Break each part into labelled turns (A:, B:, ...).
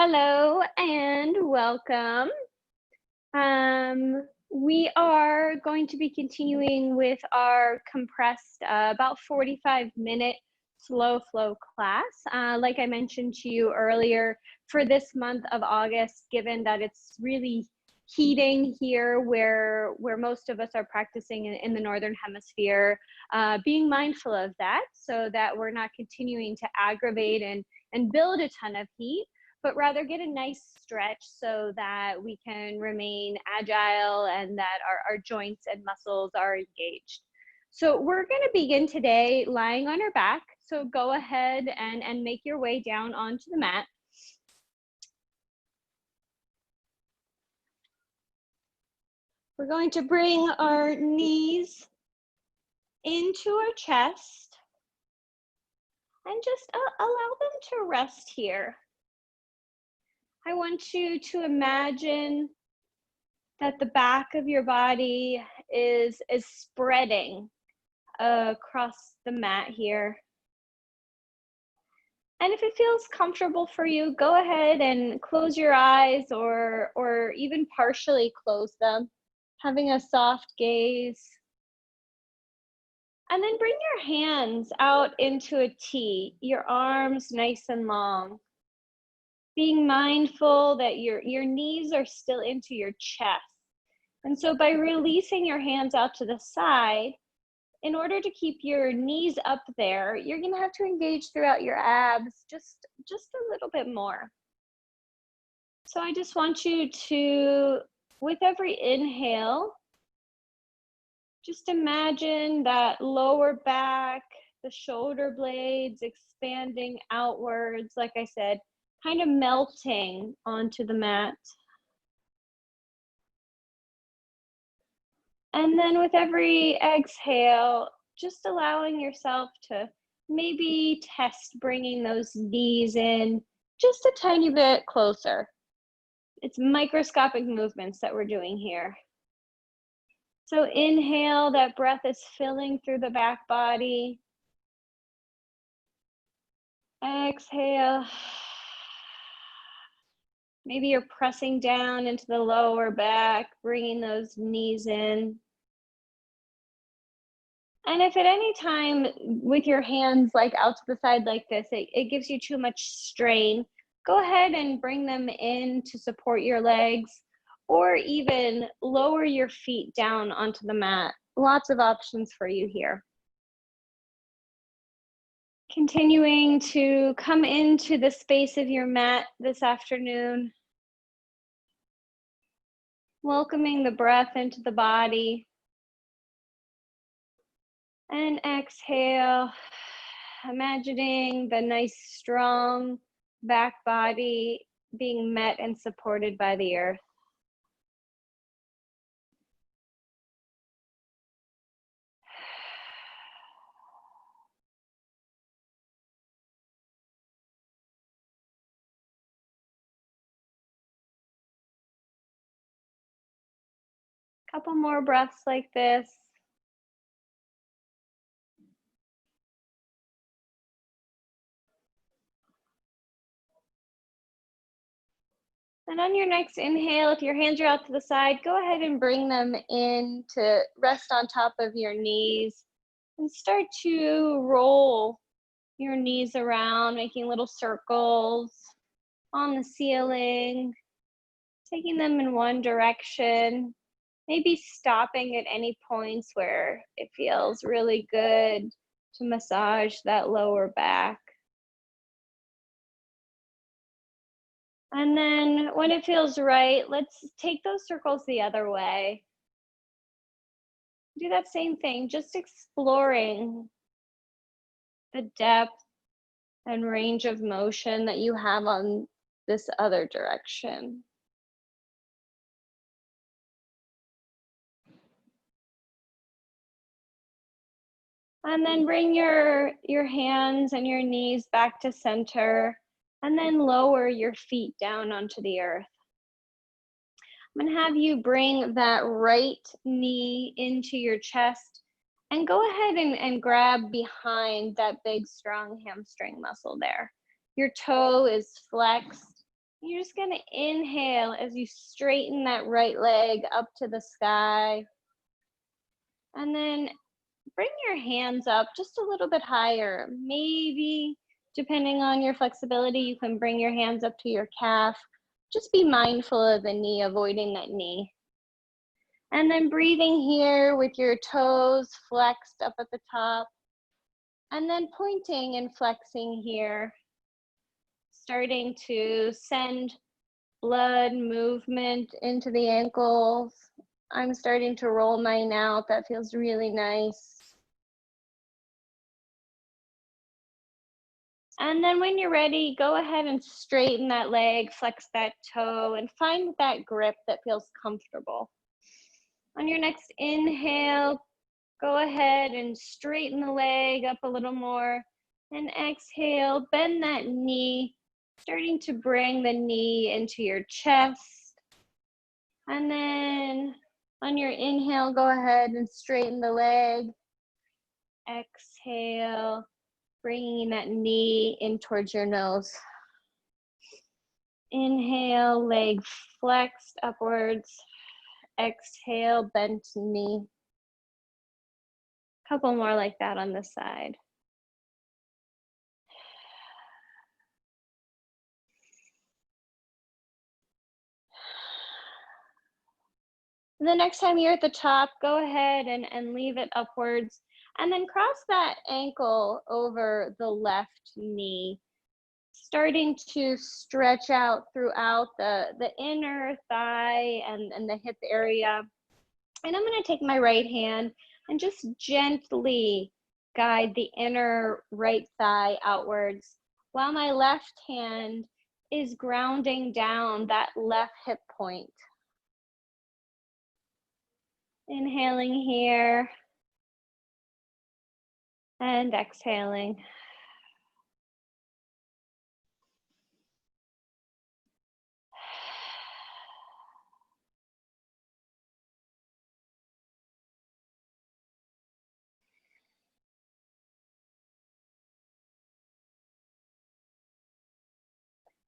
A: Hello and welcome. We are going to be continuing with our compressed, about 45-minute slow flow class. Like I mentioned to you earlier, for this month of August, given that it's really heating here where most of us are practicing in the Northern Hemisphere, being mindful of that so that we're not continuing to aggravate and build a ton of heat, but rather get a nice stretch so that we can remain agile and that our joints and muscles are engaged. So we're going to begin today lying on our back. So go ahead and make your way down onto the mat. We're going to bring our knees into our chest and just allow them to rest here. I want you to imagine that the back of your body is spreading across the mat here. And if it feels comfortable for you, go ahead and close your eyes or even partially close them, having a soft gaze. And then bring your hands out into a T, your arms nice and long. Being mindful that your knees are still into your chest. And so by releasing your hands out to the side, in order to keep your knees up there, you're gonna have to engage throughout your abs just a little bit more. So I just want you to, with every inhale, just imagine that lower back, the shoulder blades expanding outwards, like I said, kind of melting onto the mat. And then with every exhale, just allowing yourself to maybe test bringing those knees in just a tiny bit closer. It's microscopic movements that we're doing here. So inhale, that breath is filling through the back body. Exhale. Maybe you're pressing down into the lower back, bringing those knees in. And if at any time with your hands like out to the side like this, it gives you too much strain, go ahead and bring them in to support your legs, or even lower your feet down onto the mat. Lots of options for you here. Continuing to come into the space of your mat this afternoon. Welcoming the breath into the body. And exhale, imagining the nice, strong back body being met and supported by the earth. Couple more breaths like this. And on your next inhale, if your hands are out to the side, go ahead and bring them in to rest on top of your knees and start to roll your knees around, making little circles on the ceiling, taking them in one direction. Maybe stopping at any points where it feels really good to massage that lower back. And then when it feels right, let's take those circles the other way. Do that same thing, just exploring the depth and range of motion that you have on this other direction. And then bring your hands and your knees back to center, and then lower your feet down onto the earth. I'm gonna have you bring that right knee into your chest and go ahead and grab behind that big, strong hamstring muscle there. Your toe is flexed, You're just gonna inhale as you straighten that right leg up to the sky. And then bring your hands up just a little bit higher. Maybe, depending on your flexibility, you can bring your hands up to your calf. Just be mindful of the knee, avoiding that knee. And then breathing here with your toes flexed up at the top. And then pointing and flexing here. Starting to send blood movement into the ankles. I'm starting to roll mine out. That feels really nice. And then when you're ready, go ahead and straighten that leg, flex that toe, and find that grip that feels comfortable. On your next inhale, go ahead and straighten the leg up a little more. And exhale, bend that knee, starting to bring the knee into your chest. And then on your inhale, go ahead and straighten the leg. Exhale, bringing that knee in towards your nose. Inhale, leg flexed upwards. Exhale, bent knee. Couple more like that on this side. The next time you're at the top, go ahead and leave it upwards. And then cross that ankle over the left knee. Starting to stretch out throughout the inner thigh and the hip area. And I'm going to take my right hand and just gently guide the inner right thigh outwards, while my left hand is grounding down that left hip point. Inhaling here and exhaling.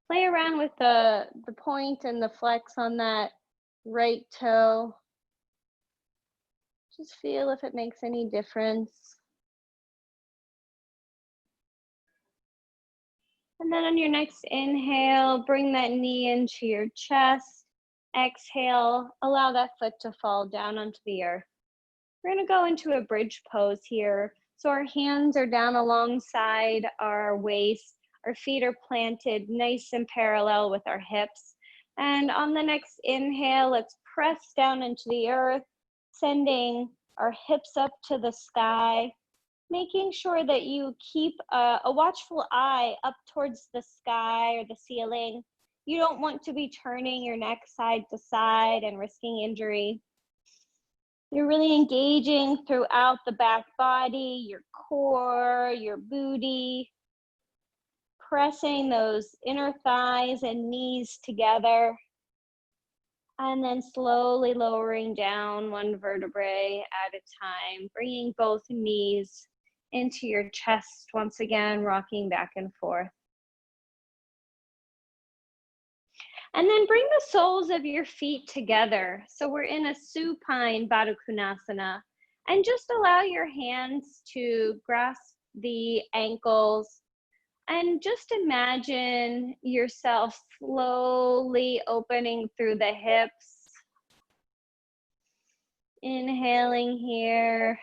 A: Play around with the point and the flex on that right toe. Just feel if it makes any difference. And then on your next inhale, bring that knee into your chest. Exhale, allow that foot to fall down onto the earth. We're gonna go into a bridge pose here. So our hands are down alongside our waist. Our feet are planted nice and parallel with our hips. And on the next inhale, let's press down into the earth, sending our hips up to the sky, making sure that you keep a watchful eye up towards the sky or the ceiling. You don't want to be turning your neck side to side and risking injury. You're really engaging throughout the back body, your core, your booty, pressing those inner thighs and knees together, and then slowly lowering down one vertebrae at a time, bringing both knees into your chest once again, rocking back and forth. And then bring the soles of your feet together. So we're in a supine Baddha Konasana. And just allow your hands to grasp the ankles. And just imagine yourself slowly opening through the hips. Inhaling here.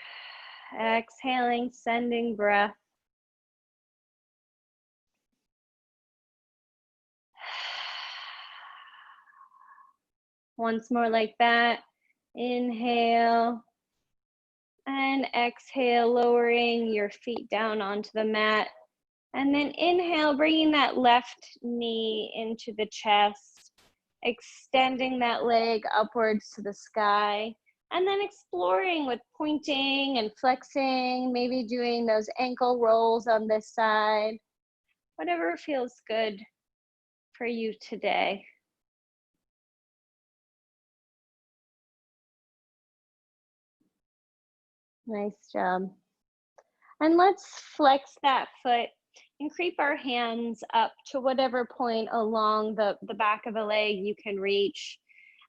A: Exhaling, sending breath. Once more like that. Inhale and exhale, lowering your feet down onto the mat. And then inhale, bringing that left knee into the chest, extending that leg upwards to the sky. And then exploring with pointing and flexing, maybe doing those ankle rolls on this side. Whatever feels good for you today. Nice job. And let's flex that foot and creep our hands up to whatever point along the back of the leg you can reach.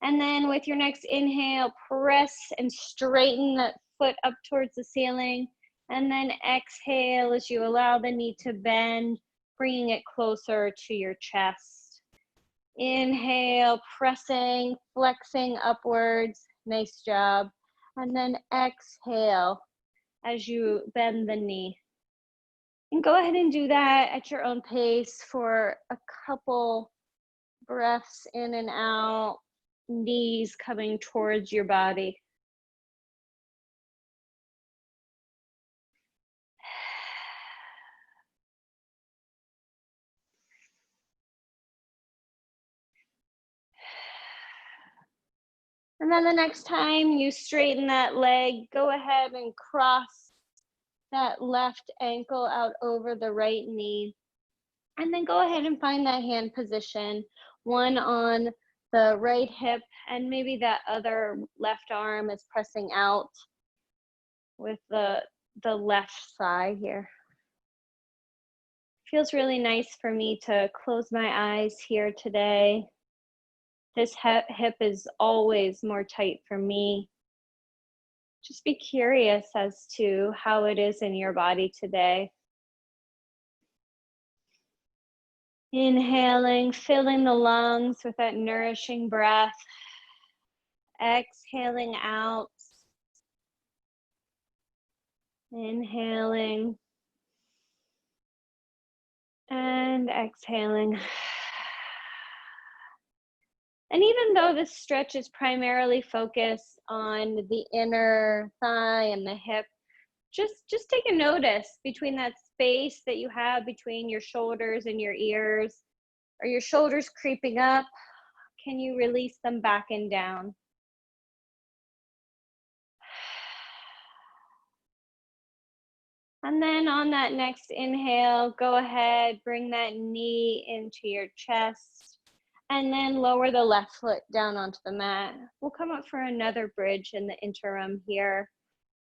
A: And then with your next inhale, press and straighten that foot up towards the ceiling. And then exhale as you allow the knee to bend, bringing it closer to your chest. Inhale, pressing, flexing upwards. Nice job. And then exhale as you bend the knee. And go ahead and do that at your own pace for a couple breaths in and out, knees coming towards your body. And then the next time you straighten that leg, go ahead and cross that left ankle out over the right knee. And then go ahead and find that hand position, one on the right hip, and maybe that other left arm is pressing out with the left thigh here. Feels really nice for me to close my eyes here today. This hip is always more tight for me. Just be curious as to how it is in your body today. Inhaling, filling the lungs with that nourishing breath. Exhaling out. Inhaling. And exhaling. And even though this stretch is primarily focused on the inner thigh and the hip, just take a notice between that space that you have between your shoulders and your ears. Are your shoulders creeping up? Can you release them back and down? And then on that next inhale, go ahead, bring that knee into your chest, and then lower the left foot down onto the mat. We'll come up for another bridge in the interim here.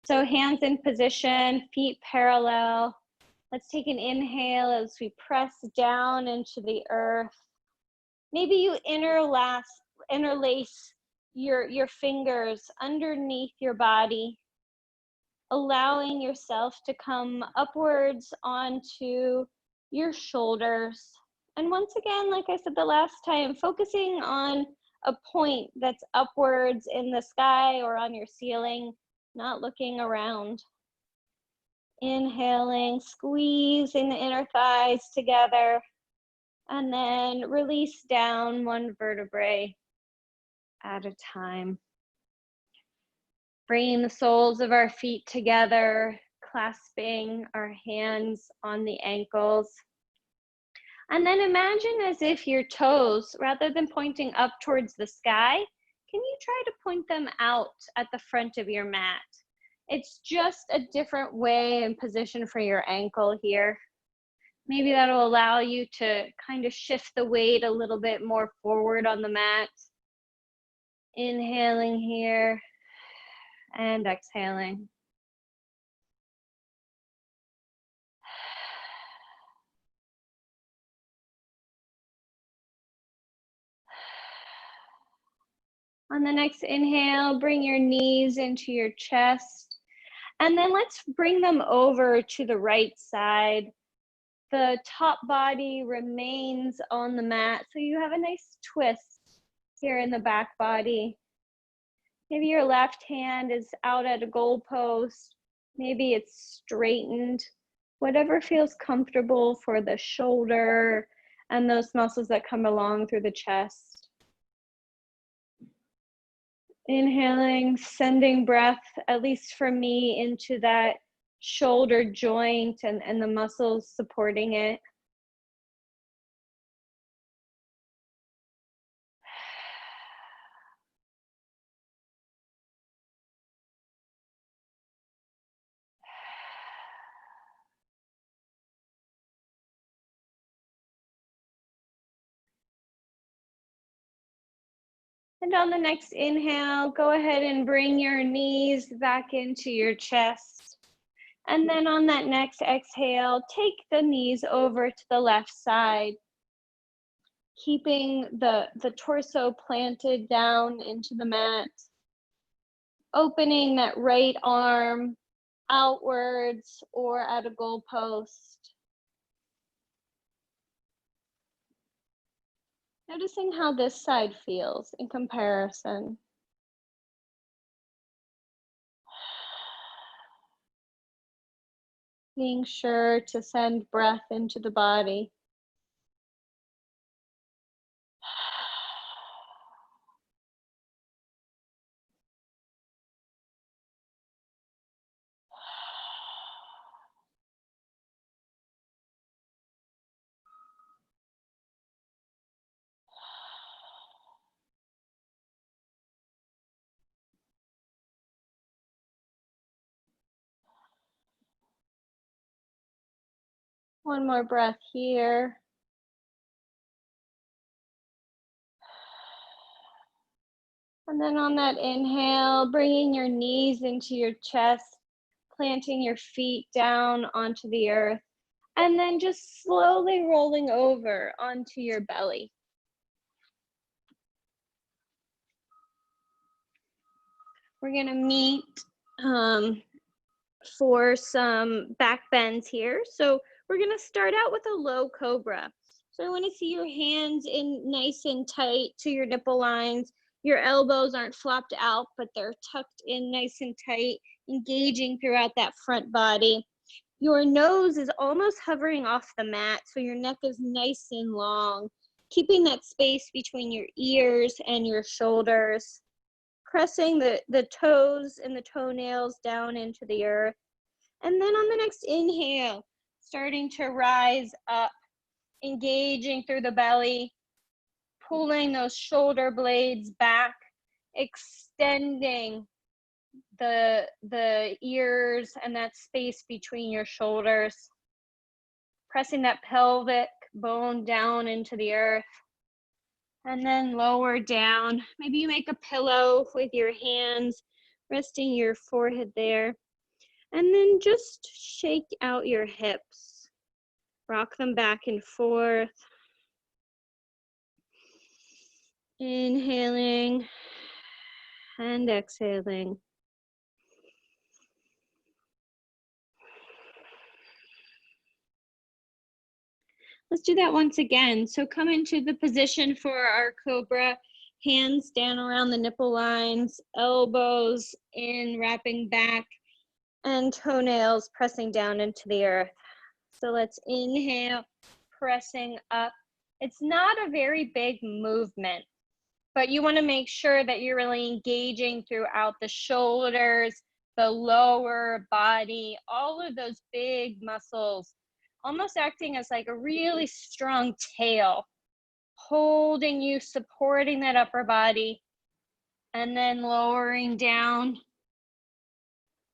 A: So hands in position, feet parallel. Let's take an inhale as we press down into the earth. Maybe you interlace your fingers underneath your body, allowing yourself to come upwards onto your shoulders. And once again, like I said the last time, focusing on a point that's upwards in the sky or on your ceiling, not looking around. Inhaling, squeezing the inner thighs together, and then release down one vertebrae at a time. Bringing the soles of our feet together, clasping our hands on the ankles. And then imagine as if your toes, rather than pointing up towards the sky, can you try to point them out at the front of your mat? It's just a different way and position for your ankle here. Maybe that'll allow you to kind of shift the weight a little bit more forward on the mat. Inhaling here and exhaling. On the next inhale, bring your knees into your chest. And then let's bring them over to the right side. The top body remains on the mat, so you have a nice twist here in the back body. Maybe your left hand is out at a goalpost. Maybe it's straightened. Whatever feels comfortable for the shoulder and those muscles that come along through the chest. Inhaling, sending breath, at least for me, into that shoulder joint and the muscles supporting it. And on the next inhale, go ahead and bring your knees back into your chest. And then on that next exhale, take the knees over to the left side, keeping the torso planted down into the mat, opening that right arm outwards or at a goalpost. Noticing how this side feels in comparison. Being sure to send breath into the body. One more breath here. And then on that inhale, bringing your knees into your chest, planting your feet down onto the earth, and then just slowly rolling over onto your belly. We're gonna meet for some back bends here. So we're gonna start out with a low cobra. So I wanna see your hands in nice and tight to your nipple lines. Your elbows aren't flopped out, but they're tucked in nice and tight, engaging throughout that front body. Your nose is almost hovering off the mat, so your neck is nice and long, keeping that space between your ears and your shoulders. Pressing the toes and the toenails down into the earth. And then on the next inhale, starting to rise up, engaging through the belly, pulling those shoulder blades back, extending the ears and that space between your shoulders, pressing that pelvic bone down into the earth. And then lower down. Maybe you make a pillow with your hands, resting your forehead there. And then just shake out your hips. Rock them back and forth. Inhaling and exhaling. Let's do that once again. So come into the position for our cobra, hands down around the nipple lines, elbows in, wrapping back, and toenails pressing down into the earth. So let's inhale, pressing up. It's not a very big movement, but you want to make sure that you're really engaging throughout the shoulders, the lower body, all of those big muscles, almost acting as like a really strong tail, holding you, supporting that upper body, and then lowering down.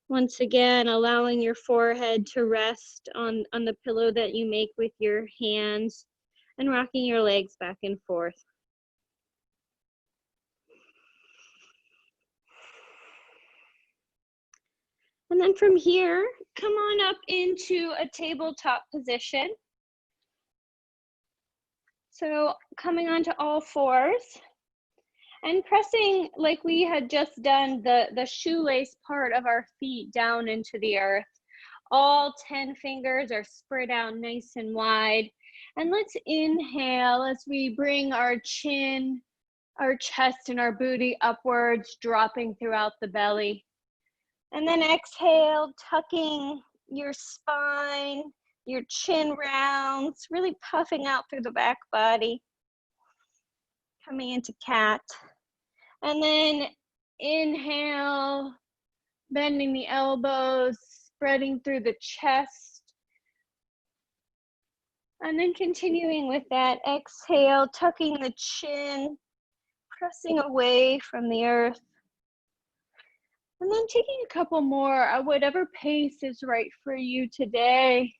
A: Once again, allowing your forehead to rest on the pillow that you make with your hands, and rocking your legs back and forth. And then from here, come on up into a tabletop position. So coming onto all fours and pressing, like we had just done, the shoelace part of our feet down into the earth. All 10 fingers are spread out nice and wide. And let's inhale as we bring our chin, our chest, and our booty upwards, dropping throughout the belly. And then exhale, tucking your spine, your chin rounds, really puffing out through the back body. Coming into cat. And then inhale, bending the elbows, spreading through the chest. And then continuing with that, exhale, tucking the chin, pressing away from the earth. And then taking a couple more at whatever pace is right for you today.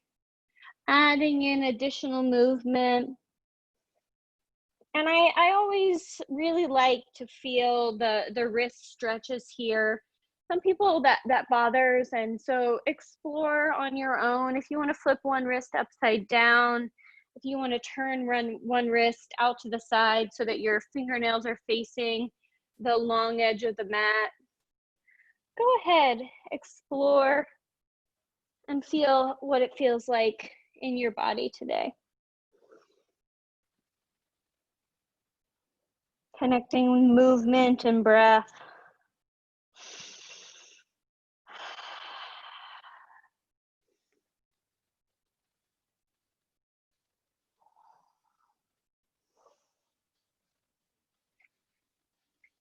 A: Adding in additional movement. And I always really like to feel the wrist stretches here. some people that bothers, and so explore on your own. If you want to flip one wrist upside down, if you want to turn one wrist out to the side so that your fingernails are facing the long edge of the mat, go ahead, explore and feel what it feels like in your body today. Connecting movement and breath.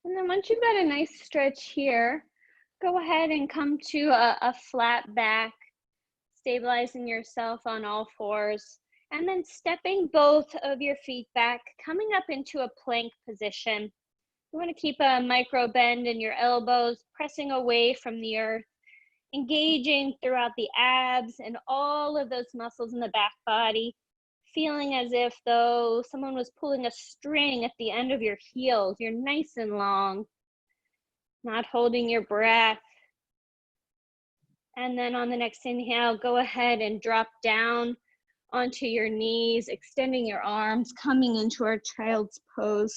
A: And then once you've got a nice stretch here, go ahead and come to a flat back, stabilizing yourself on all fours, and then stepping both of your feet back, coming up into a plank position. You want to keep a micro bend in your elbows, pressing away from the earth, engaging throughout the abs and all of those muscles in the back body, feeling as if though someone was pulling a string at the end of your heels. You're nice and long, not holding your breath. And then on the next inhale, go ahead and drop down onto your knees, extending your arms, coming into our child's pose.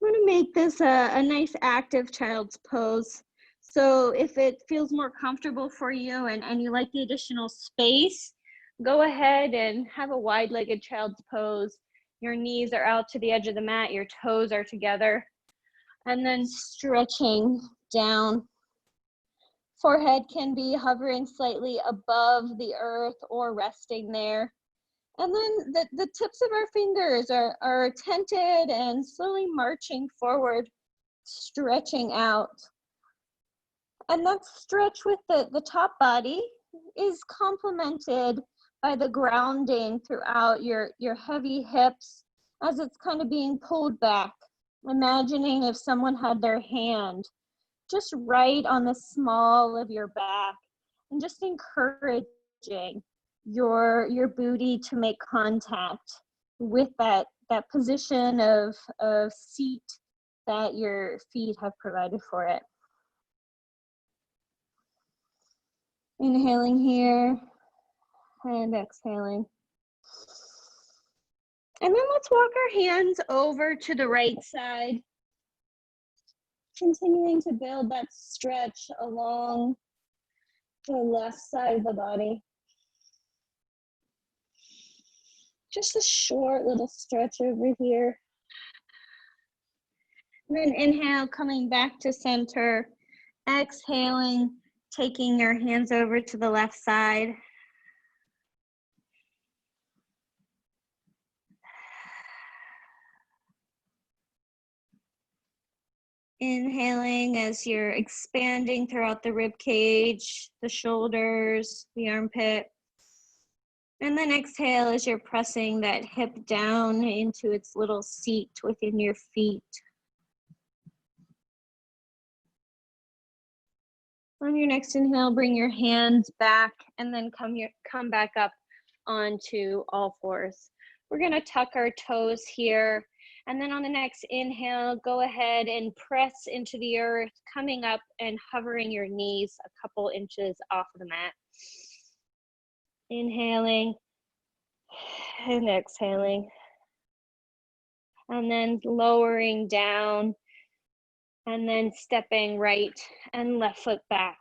A: I'm going to make this a nice active child's pose. So if it feels more comfortable for you and you like the additional space, go ahead and have a wide-legged child's pose. Your knees are out to the edge of the mat, your toes are together, and then stretching down. Forehead can be hovering slightly above the earth or resting there. And then the tips of our fingers are tented and slowly marching forward, stretching out. And that stretch with the top body is complemented by the grounding throughout your heavy hips as it's kind of being pulled back. Imagining if someone had their hand just right on the small of your back and just encouraging your booty to make contact with that position of seat that your feet have provided for it. Inhaling here and exhaling. And then let's walk our hands over to the right side, continuing to build that stretch along the left side of the body. Just a short little stretch over here. And then inhale, coming back to center. Exhaling, taking your hands over to the left side. Inhaling as you're expanding throughout the rib cage, the shoulders, the armpit. And then exhale as you're pressing that hip down into its little seat within your feet. On your next inhale, bring your hands back and then come back up onto all fours. We're gonna tuck our toes here. And then on the next inhale, go ahead and press into the earth, coming up and hovering your knees a couple inches off of the mat. Inhaling and exhaling. And then lowering down and then stepping right and left foot back,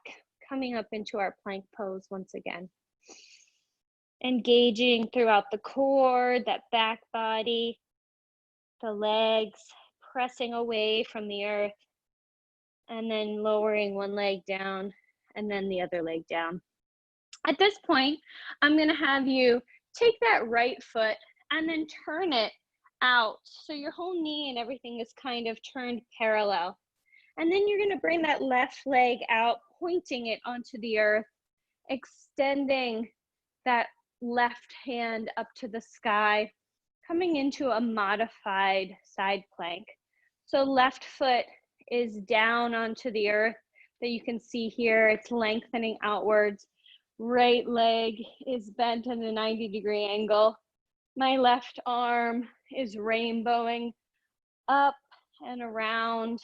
A: coming up into our plank pose once again. Engaging throughout the core, that back body, the legs, pressing away from the earth, and then lowering one leg down and then the other leg down. At this point, I'm gonna have you take that right foot and then turn it out. So your whole knee and everything is kind of turned parallel. And then you're gonna bring that left leg out, pointing it onto the earth, extending that left hand up to the sky, coming into a modified side plank. So left foot is down onto the earth that you can see here. It's lengthening outwards. Right leg is bent in a 90-degree angle. My left arm is rainbowing up and around.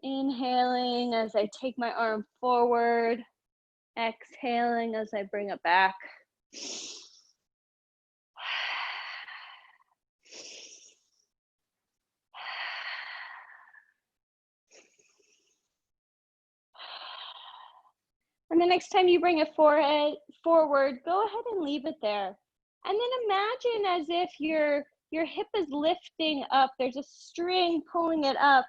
A: Inhaling as I take my arm forward. Exhaling as I bring it back. And the next time you bring a forehead forward, go ahead and leave it there. And then imagine as if your hip is lifting up. There's a string pulling it up.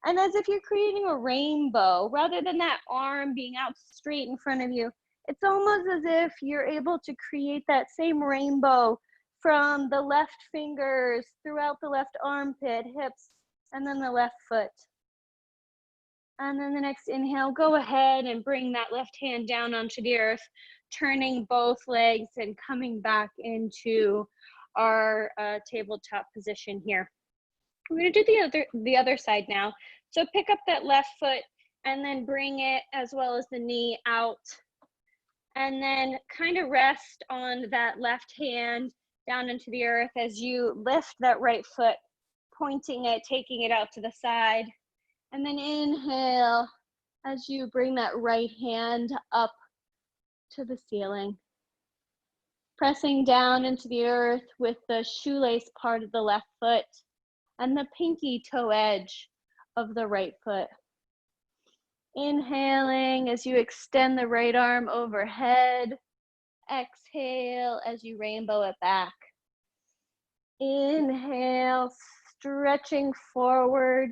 A: And as if you're creating a rainbow, rather than that arm being out straight in front of you, it's almost as if you're able to create that same rainbow from the left fingers throughout the left armpit, hips, and then the left foot. And then the next inhale, go ahead and bring that left hand down onto the earth, turning both legs and coming back into our tabletop position here. We're going to do the other side now. So pick up that left foot and then bring it as well as the knee out. And then kind of rest on that left hand down into the earth as you lift that right foot, pointing it, taking it out to the side. And then inhale as you bring that right hand up to the ceiling. Pressing down into the earth with the shoelace part of the left foot and the pinky toe edge of the right foot. Inhaling as you extend the right arm overhead. Exhale as you rainbow it back. Inhale, stretching forward.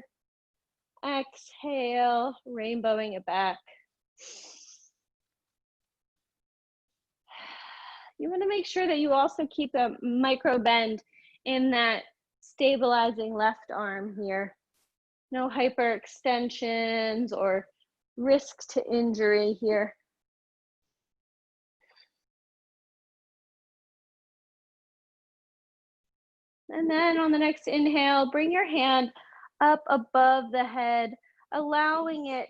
A: Exhale, rainbowing it back. You want to make sure that you also keep a micro bend in that stabilizing left arm here. No hyperextensions or risk to injury here. And then on the next inhale, bring your hand up above the head, allowing it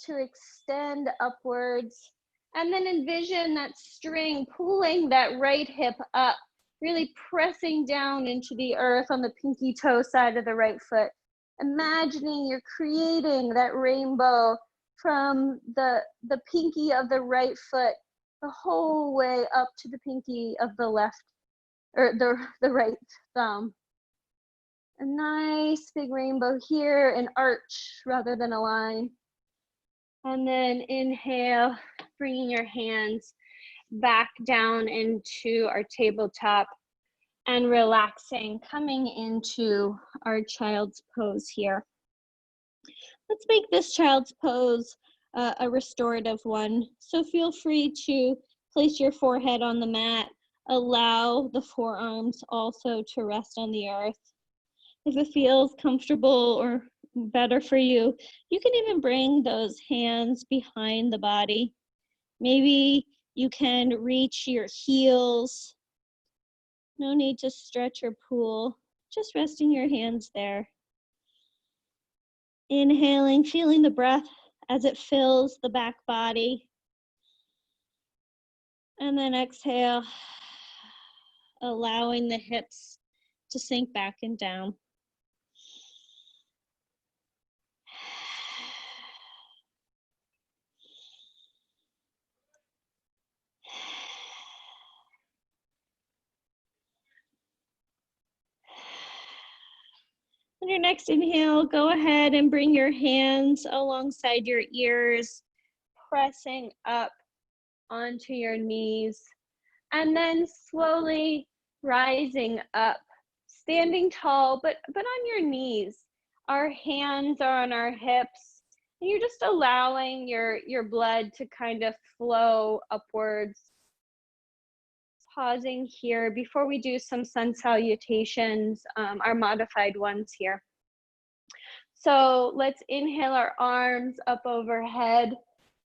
A: to extend upwards. And then envision that string pulling that right hip up, really pressing down into the earth on the pinky toe side of the right foot. Imagining you're creating that rainbow from the pinky of the right foot the whole way up to the pinky of the left, or the right thumb. A nice big rainbow here, an arch rather than a line. And then inhale, bringing your hands back down into our tabletop and relaxing, coming into our child's pose here. Let's make this child's pose a restorative one. So feel free to place your forehead on the mat. Allow the forearms also to rest on the earth. If it feels comfortable or better for you, you can even bring those hands behind the body. Maybe you can reach your heels. No need to stretch or pull, just resting your hands there. Inhaling, feeling the breath as it fills the back body. And then exhale, allowing the hips to sink back and down. On your next inhale, go ahead and bring your hands alongside your ears, pressing up onto your knees, and then slowly rising up, standing tall, but on your knees. Our hands are on our hips, and you're just allowing your blood to kind of flow upwards. Pausing here before we do some sun salutations, our modified ones here. So let's inhale our arms up overhead.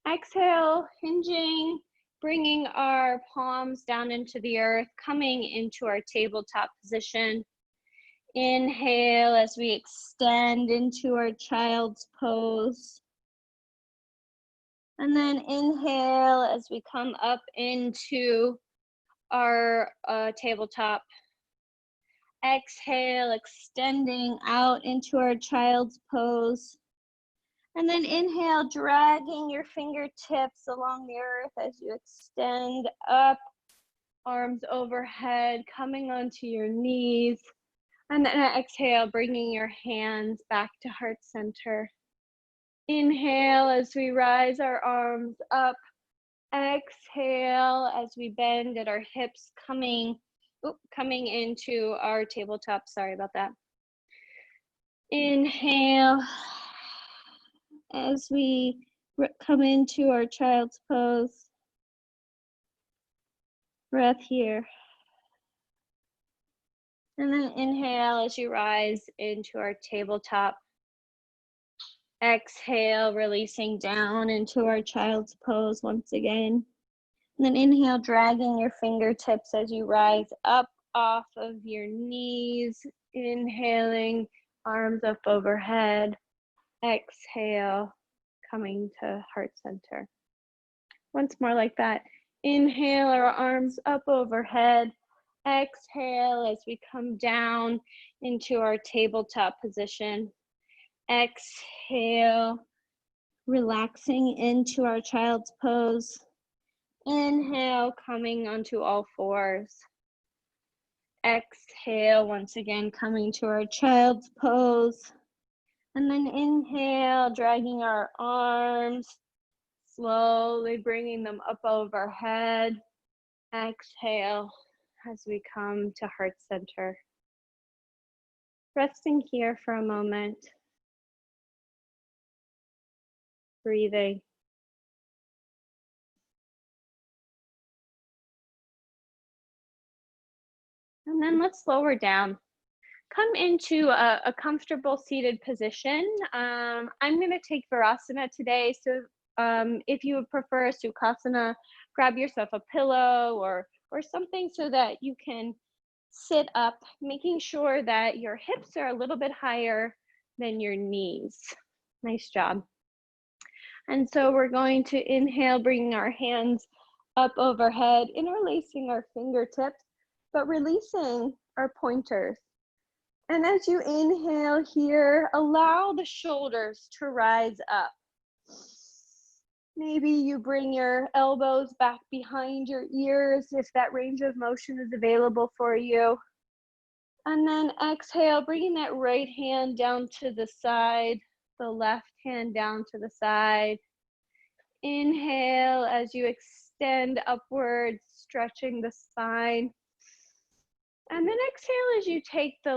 A: Exhale, hinging, bringing our palms down into the earth, coming into our tabletop position. Inhale as we extend into our child's pose. And then inhale as we come up into our tabletop. Exhale, extending out into our child's pose. And then inhale, dragging your fingertips along the earth as you extend up, arms overhead, coming onto your knees. And then exhale, bringing your hands back to heart center. Inhale as we rise our arms up. Exhale as we bend at our hips, coming into our tabletop. Sorry about that. Inhale as we come into our child's pose. Breath here. And then inhale as you rise into our tabletop. Exhale, releasing down into our child's pose once again. And then inhale, dragging your fingertips as you rise up off of your knees. Inhaling, arms up overhead. Exhale, coming to heart center. Once more like that. Inhale, our arms up overhead. Exhale as we come down into our tabletop position. Exhale, relaxing into our child's pose. Inhale, coming onto all fours. Exhale, once again, coming to our child's pose. And then inhale, dragging our arms, slowly bringing them up overhead. Exhale as we come to heart center. Resting here for a moment. Breathing. And then let's lower down. Come into a comfortable seated position. I'm going to take Virasana today. So if you would prefer Sukhasana, grab yourself a pillow or something so that you can sit up, making sure that your hips are a little bit higher than your knees. Nice job. And so we're going to inhale, bringing our hands up overhead, interlacing our fingertips, but releasing our pointers. And as you inhale here, allow the shoulders to rise up. Maybe you bring your elbows back behind your ears if that range of motion is available for you. And then exhale, bringing that right hand down to the side, the left hand down to the side. Inhale as you extend upwards, stretching the spine. And then exhale as you take the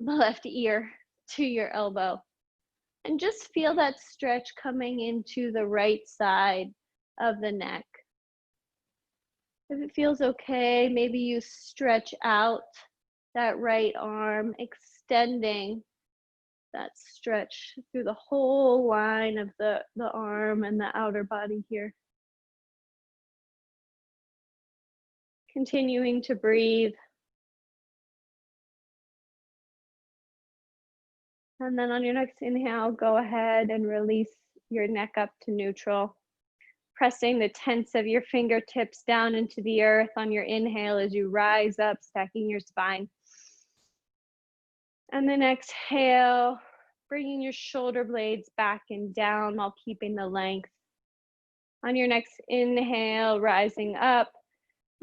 A: left ear to your elbow. And just feel that stretch coming into the right side of the neck. If it feels okay, maybe you stretch out that right arm, extending that stretch through the whole line of the arm and the outer body here. Continuing to breathe. And then on your next inhale, go ahead and release your neck up to neutral. Pressing the tips of your fingertips down into the earth on your inhale as you rise up, stacking your spine. And then exhale, bringing your shoulder blades back and down while keeping the length. On your next inhale, rising up.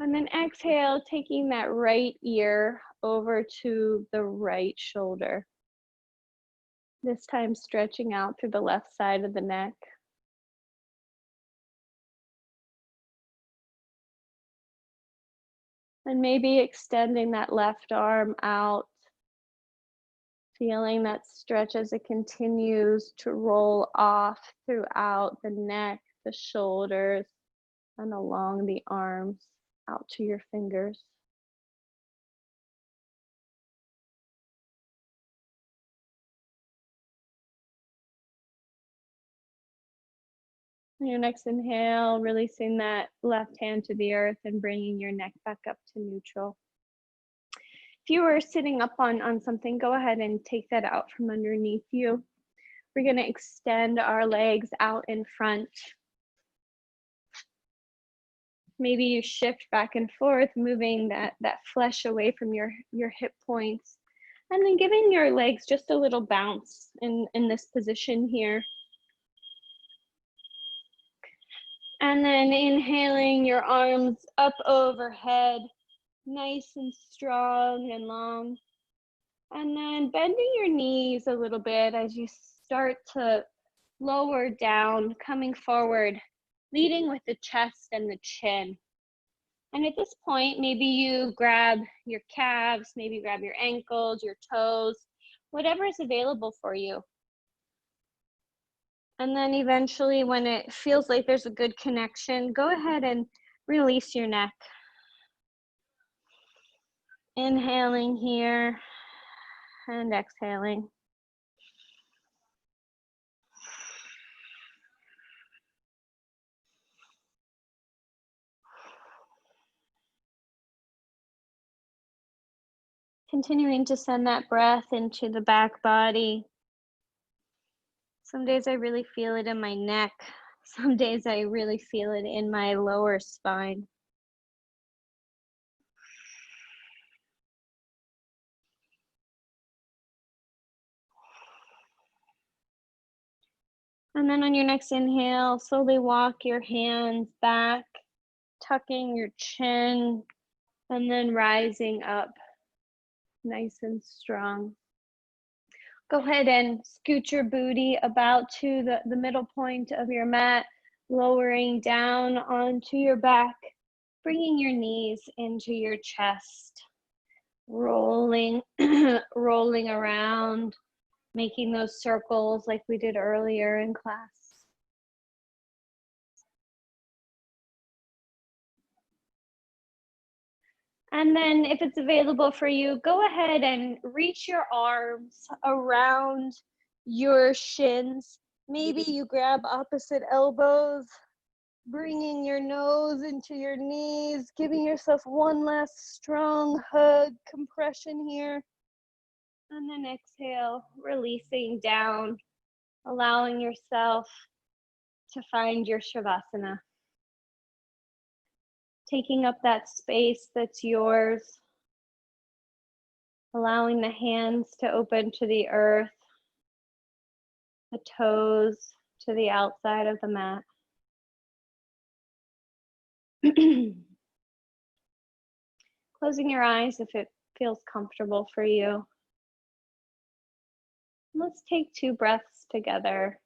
A: And then exhale, taking that right ear over to the right shoulder. This time stretching out through the left side of the neck. And maybe extending that left arm out, feeling that stretch as it continues to roll off throughout the neck, the shoulders, and along the arms out to your fingers. On your next inhale, releasing that left hand to the earth and bringing your neck back up to neutral. If you were sitting up on something, go ahead and take that out from underneath you. We're going to extend our legs out in front. Maybe you shift back and forth, moving that flesh away from your hip points. And then giving your legs just a little bounce in this position here. And then inhaling your arms up overhead, nice and strong and long. And then bending your knees a little bit as you start to lower down, coming forward, leading with the chest and the chin. And at this point, maybe you grab your calves, maybe grab your ankles, your toes, whatever is available for you. And then eventually, when it feels like there's a good connection, go ahead and release your neck. Inhaling here and exhaling. Continuing to send that breath into the back body. Some days I really feel it in my neck. Some days I really feel it in my lower spine. And then on your next inhale, slowly walk your hands back, tucking your chin, and then rising up nice and strong. Go ahead and scoot your booty about to the middle point of your mat, lowering down onto your back, bringing your knees into your chest, rolling, rolling around, making those circles like we did earlier in class. And then if it's available for you, go ahead and reach your arms around your shins. Maybe you grab opposite elbows, bringing your nose into your knees, giving yourself one last strong hug, compression here. And then exhale, releasing down, allowing yourself to find your Shavasana. Taking up that space that's yours, allowing the hands to open to the earth, the toes to the outside of the mat. Closing your eyes if it feels comfortable for you. Let's take 2 breaths together.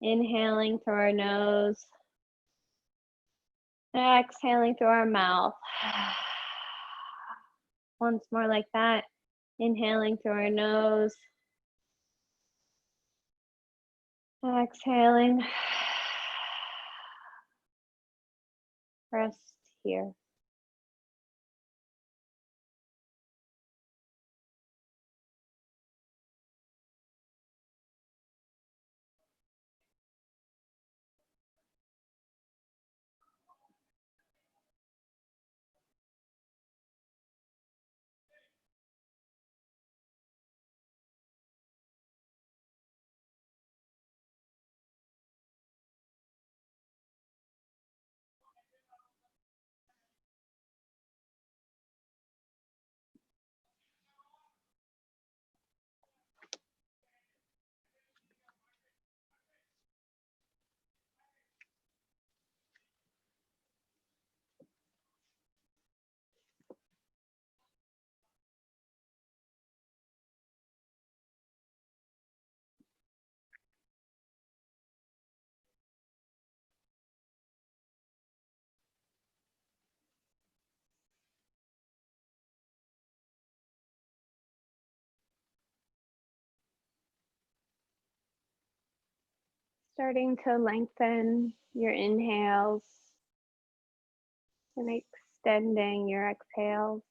A: Inhaling through our nose, exhaling through our mouth. Once more like that. Inhaling through our nose, exhaling. Rest here. Starting to lengthen your inhales and extending your exhales.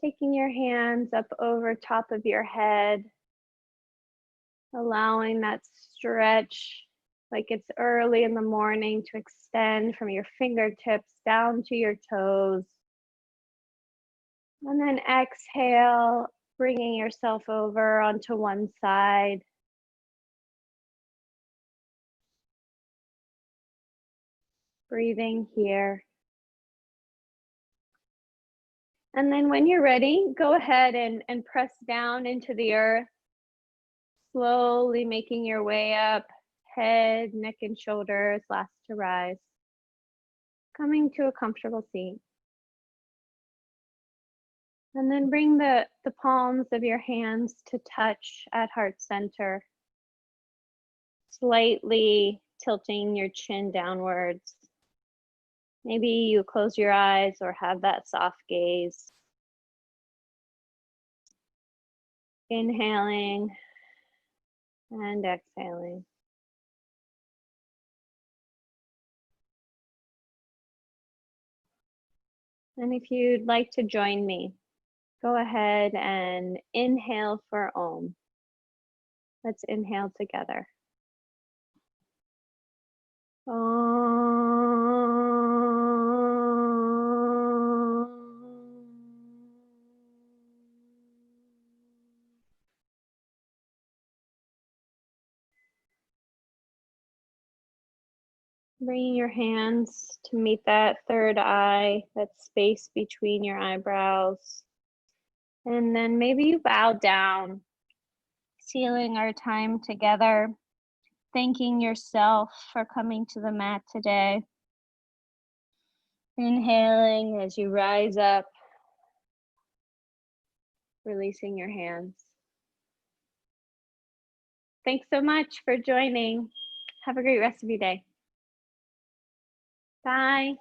A: Taking your hands up over top of your head, allowing that stretch like it's early in the morning to extend from your fingertips down to your toes. And then exhale, bringing yourself over onto one side. Breathing here. And then when you're ready, go ahead and press down into the earth, slowly making your way up, head, neck, and shoulders, last to rise. Coming to a comfortable seat. And then bring the palms of your hands to touch at heart center. Slightly tilting your chin downwards. Maybe you close your eyes or have that soft gaze. Inhaling and exhaling. And if you'd like to join me, go ahead and inhale for Om. Let's inhale together. Bringing your hands to meet that third eye, that space between your eyebrows. And then maybe you bow down, sealing our time together, thanking yourself for coming to the mat today. Inhaling as you rise up, releasing your hands. Thanks so much for joining. Have a great rest of your day. Bye.